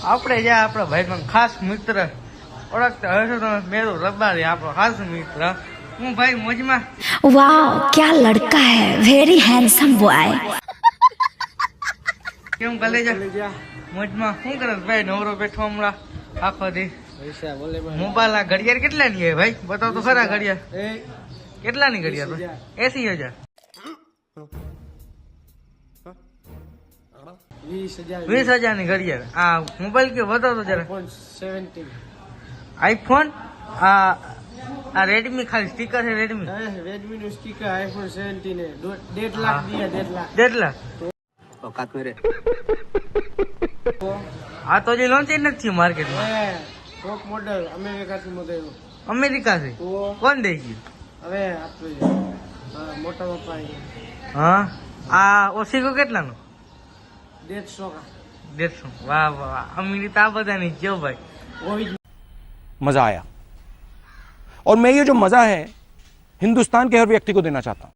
આપણે જ્યાં આપણા ભાઈનો ખાસ મિત્ર ઓળખતા હશો તમે, મેરુ રબારી આપણો ખાસ મિત્ર. હું ભાઈ મોજમાં. वाह क्या लड़का है, वेरी हैंडसम बॉय. કેમ કલેજા મોજમાં? શું કરે ભાઈ? નવરો બેઠો હમણાં આખો દી. મોબાઈલ આ ઘડિયાળ કેટલાની છે ભાઈ? બતાવ તો ખરા ઘડિયાળ કેટલાની ઘડિયાળ? 80,000. 20,000 ની ઘડિયાળ. આ મોબાઈલ કે બતાવ તો જરા. આઈફોન. આ રેડમી ખાલી સ્ટીકર છે. રેડમી નું સ્ટીકર આઈફોન 17 है. 1.5 लाख दिया. 1.5 લાખ. औकात मेरे. આ તો જે લોન્ચ નથી થયું માર્કેટમાં. ટોપ મોડલ અમેરિકાથી મંગાવ્યો. અમેરિકાથી કોણ દઈ ગયું? હવે આપણે મોટા પપ્પા. હા. આ ઓસિકો કેટલાનો? 150 का. 150. વાહ વાહ. અમીરી તો આ બધાની જો ભાઈ. मजा आया और मैं ये जो मजा है हिंदुस्तान के हर व्यक्ति को देना चाहता हूं.